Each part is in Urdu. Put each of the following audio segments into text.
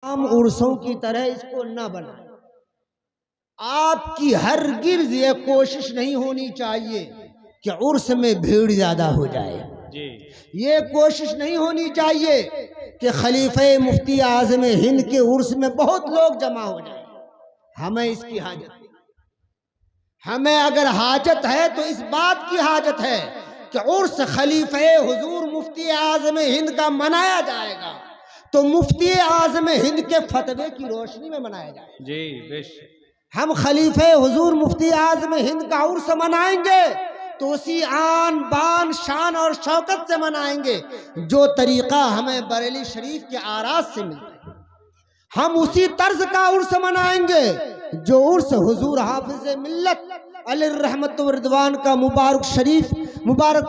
عام عرسوں کی طرح اس کو نہ بنائیں۔ آپ کی ہرگز یہ کوشش نہیں ہونی چاہیے کہ عرس میں بھیڑ زیادہ ہو جائے۔ یہ کوشش نہیں ہونی چاہیے کہ خلیفہ مفتی اعظم ہند کے عرس میں بہت لوگ جمع ہو جائیں۔ ہمیں اس کی حاجت نہیں۔ ہمیں اگر حاجت ہے تو اس بات کی حاجت ہے کہ عرس خلیفہ حضور مفتی اعظم ہند کا منایا جائے گا تو مفتی اعظم ہند کے فتوے کی روشنی میں منایا جائے گا۔ جی بے شک۔ ہم خلیفہ حضور مفتی اعظم ہند کا عرس منائیں گے تو اسی آن بان شان اور شوکت سے منائیں گے جو طریقہ ہمیں بریلی شریف کے آراز سے ملتا ہے۔ ہم اسی طرز کا عرس منائیں گے جو عرس حضور حافظ ملت علیہ الرحمت والرضوان کا مبارک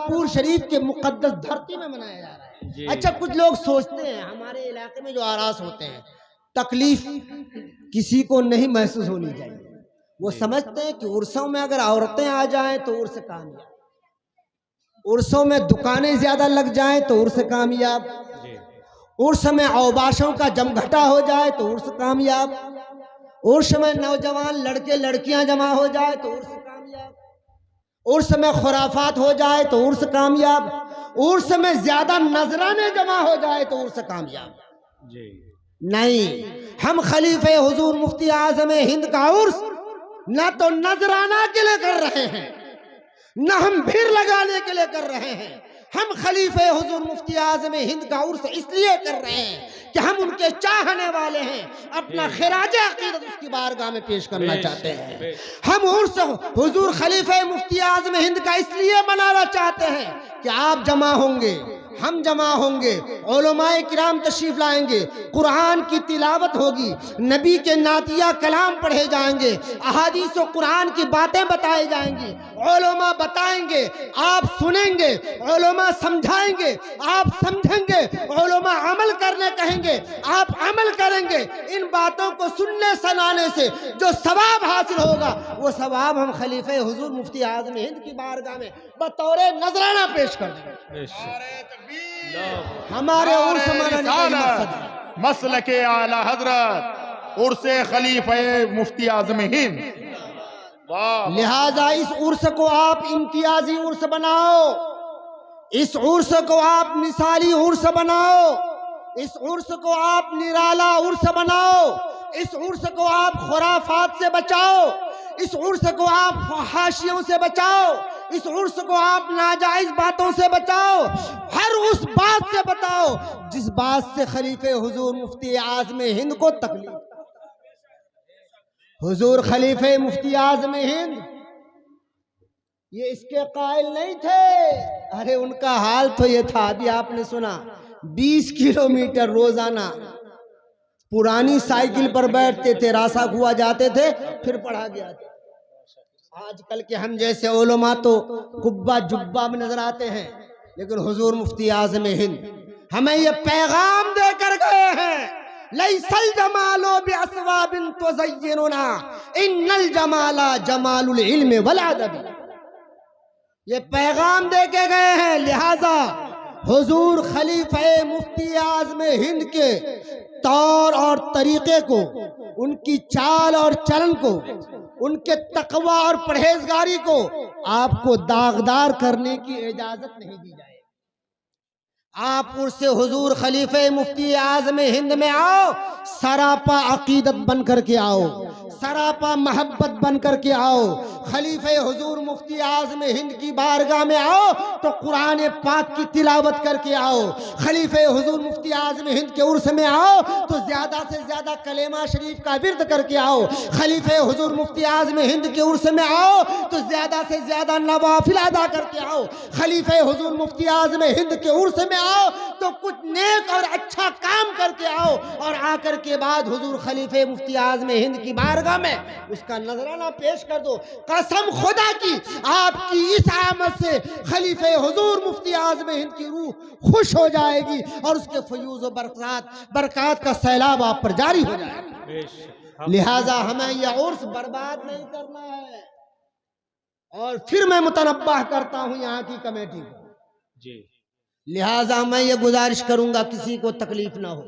پور شریف کے مقدس دھرتی میں منایا جا رہا ہے۔ اچھا، کچھ لوگ سوچتے ہیں ہمارے علاقے میں جو آراز ہوتے ہیں تکلیف کسی کو نہیں محسوس ہونی چاہیے۔ وہ سمجھتے ہیں کہ عرسوں میں اگر عورتیں آ جائیں تو عرس کامیاب، عرسوں میں دکانیں زیادہ لگ جائیں تو عرس کامیاب، عرس میں اوباشوں کا جمگھٹا ہو جائے تو عرس کامیاب، عرس میں نوجوان لڑکے لڑکیاں جمع ہو جائے تو عرس کامیاب، عرس میں خرافات ہو جائے تو عرس کامیاب، عرس میں زیادہ نذرانے جمع ہو جائے تو عرس کامیاب۔ نہیں، ہم خلیفہ حضور مفتی اعظم ہند کا عرس نہ تو نذرانہ کے لیے کر رہے ہیں نہ ہم بھیڑ لگانے کے لیے کر رہے ہیں۔ ہم خلیفہ حضور مفتی اعظم ہند کا عرس اس لیے کر رہے ہیں کہ ہم ان کے چاہنے والے ہیں، اپنا خراج عقیدت اس کی بارگاہ میں پیش کرنا چاہتے ہیں۔ ہم عرس حضور خلیفہ مفتی اعظم ہند کا اس لیے منانا چاہتے ہیں کہ آپ جمع ہوں گے، ہم جمع ہوں گے، علماء کرام تشریف لائیں گے، قرآن کی تلاوت ہوگی، نبی کے نعتیہ کلام پڑھے جائیں گے، احادیث و قرآن کی باتیں بتائی جائیں گی، علماء بتائیں گے، آپ سنیں گے، علماء سمجھائیں گے، آپ سمجھیں گے، علماء عمل کرنے کہیں گے، آپ عمل کریں گے۔ ان باتوں کو سننے سنانے سے جو ثواب حاصل ہوگا وہ ثواب ہم خلیفہ حضور مفتی اعظم ہند کی بارگاہ میں بطور نذرانہ پیش کر دیں گے۔ ہمارے عرس منانے کا یہ مقصد ہے۔ مسلک اعلی حضرت عرس خلیفہ مفتی اعظم ہند، لہٰذا اس عرس کو آپ امتیازی عرس بناؤ، اس عرس کو آپ مثالی عرس بناؤ، اس عرس کو آپ نرالا عرس بناؤ، اس عرس کو آپ خرافات سے بچاؤ، اس عرس کو آپ فحاشیوں سے بچاؤ، اس عرس کو آپ ناجائز باتوں سے بچاؤ، ہر اس بات سے بتاؤ جس بات سے خلیفہ حضور مفتی اعظم ہند کو تکلیف۔ حضور خلیفہ مفتی اعظم ہند یہ اس کے قائل نہیں تھے، ارے ان کا حال تو یہ تھا، ابھی آپ نے سنا 20 کلومیٹر روزانہ پرانی سائیکل پر بیٹھتے تھے، راسا کھوا جاتے تھے، پھر پڑھا گیا تھا۔ آج کل کے ہم جیسے علماء تو قبہ جبہ میں نظر آتے ہیں، لیکن حضور مفتی اعظم ہند ہمیں یہ پیغام دے کر گئے ہیں، لیس الجمال باسواب تزیننا ان الجمال جمال العلم والادب۔ یہ پیغام دے کے گئے ہیں، لہذا حضور خلیفہ مفتی اعظم ہند کے طور اور طریقے کو، ان کی چال اور چلن کو، ان کے تقوی اور پرہیزگاری کو آپ کو داغدار کرنے کی اجازت نہیں دی جائے۔ آپ عرس حضور خلیفہ مفتی اعظم ہند میں آؤ، سراپا عقیدت بن کر کے آؤ، سراپا محبت بن کر کے آؤ۔ خلیفہ حضور مفتی اعظم ہند کی بارگاہ میں آؤ تو قرآن پاک کی تلاوت کر کے آؤ۔ خلیفہ حضور مفتی اعظم ہند کے عرس میں آؤ تو زیادہ سے زیادہ کلمہ شریف کا ورد کر کے آؤ۔ خلیفہ حضور مفتی اعظم ہند کے عرس میں آؤ تو زیادہ سے زیادہ نوافل ادا کر کے آؤ۔ خلیفہ حضور مفتی اعظم ہند کے عرس میں آؤ تو کچھ نیک اور اچھا کام کر کے آؤ، اور آ کر کے بعد حضور خلیفہ مفتی اعظم ہند کی بارگاہ میں اس کا نذرانہ پیش کر دو۔ قسم خدا کی آپ کی اس آمد سے خلیفہ حضور مفتی اعظم ہند کی روح خوش ہو جائے گی اور اس کے فیوز و برکات کا سیلاب آپ پر جاری ہو جائے گا۔ لہٰذا ہمیں یہ عرس برباد نہیں کرنا ہے۔ اور پھر میں متنبہ کرتا ہوں یہاں کی کمیٹی کو، لہٰذا میں یہ گزارش کروں گا کسی کو تکلیف نہ ہو،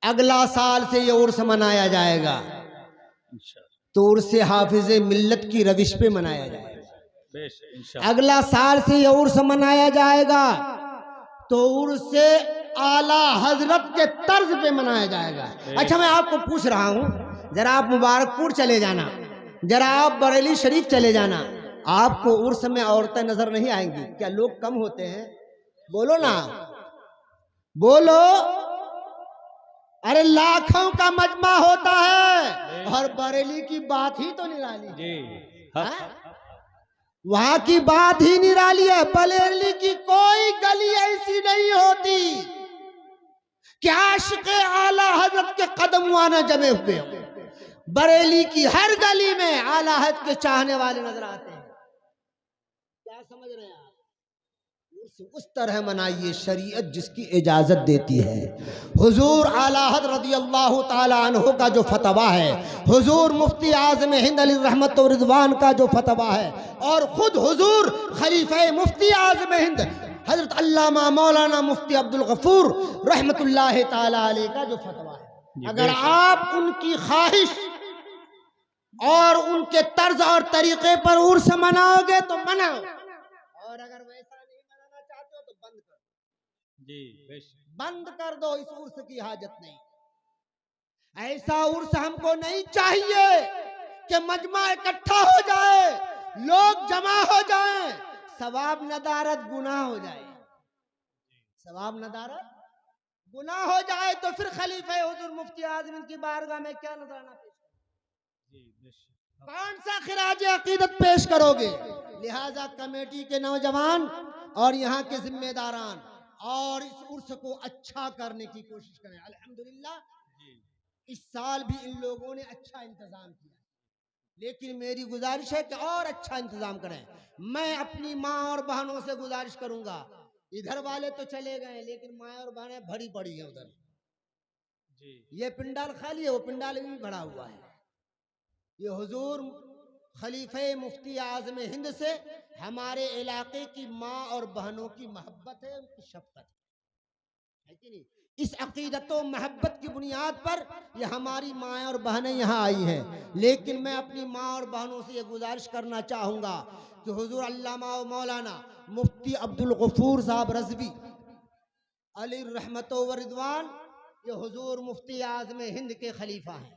اگلا سال سے یہ عرس منایا جائے گا تو عرس حافظ ملت کی روش پہ منایا جائے گا. اگلا سال سے یہ عرس منایا جائے گا تو عرس اعلیٰ حضرت کے طرز پہ منایا جائے گا. اچھا میں آپ کو پوچھ رہا ہوں، ذرا آپ مبارک پور چلے جانا، ذرا آپ بریلی شریف چلے جانا، آپ کو عرس میں عورتیں نظر نہیں آئیں گی؟ کیا لوگ کم ہوتے ہیں؟ بولو نا، بولو. ارے لاکھوں کا مجمع ہوتا ہے اور بریلی کی بات ہی تو نرالی ہے. وہاں کی بات ہی نرالی ہے. بریلی کی کوئی گلی ایسی نہیں ہوتی کہ عاشق اعلیٰ حضرت کے قدم وہاں جمے ہوئے ہوں. بریلی کی ہر گلی میں اعلیٰ حضرت کے چاہنے والے نظر آتے ہیں. کیا سمجھ رہے ہیں آپ؟ اس طرح منائیے شریعت جس کی اجازت دیتی ہے. حضور اعلیٰ حضرت رضی اللہ تعالی عنہ کا جو فتویٰ ہے، حضور مفتی اعظم ہند علیہ الرحمت و رضوان کا جو فتویٰ ہے، اور خود حضور خلیفہ مفتی اعظم ہند حضرت علامہ مولانا مفتی عبدالغفور رحمت اللہ تعالی علیہ کا جو فتویٰ ہے، اگر آپ ان کی خواہش اور ان کے طرز اور طریقے پر عرس مناؤ گے تو مناؤ، اور اگر ویسا نہیں منانا چاہتے ہو تو بند کر دو. بند کر دو، اس عرس کی حاجت نہیں. ایسا عرس ہم کو نہیں چاہیے کہ مجمع اکٹھا ہو جائے، لوگ جمع ہو جائیں، ثواب ندارت گناہ ہو جائے. ثواب ندارت گناہ ہو جائے تو پھر خلیفہ حضور مفتی اعظم کی بارگاہ میں کیا نذرانہ پیش کرو گے؟ کون سا خراج عقیدت پیش کرو گے؟ لہذا کمیٹی کے نوجوان اور یہاں کے ذمہ داران اور اس عرس کو اچھا کرنے کی کوشش کریں. الحمدللہ اس سال بھی ان لوگوں نے اچھا انتظام کیا، لیکن میری گزارش ہے کہ اور اچھا انتظام کریں. میں اپنی ماں اور بہنوں سے گزارش کروں گا، ادھر والے تو چلے گئے لیکن ماں اور بہنیں بھری پڑی ہیں ادھر. یہ پنڈال خالی ہے، وہ پنڈال بھی بھرا ہوا ہے. یہ حضور خلیفہ مفتی اعظم ہند سے ہمارے علاقے کی ماں اور بہنوں کی محبت ہے، ان کی شفقت ہے کہ نہیں؟ اس عقیدت و محبت کی بنیاد پر یہ ہماری ماں اور بہنیں یہاں آئی ہیں. لیکن میں اپنی ماں اور بہنوں سے یہ گزارش کرنا چاہوں گا کہ حضور علامہ و مولانا مفتی عبدالغفور صاحب رضوی علی الرحمت و رضوان یہ حضور مفتی اعظم ہند کے خلیفہ ہیں.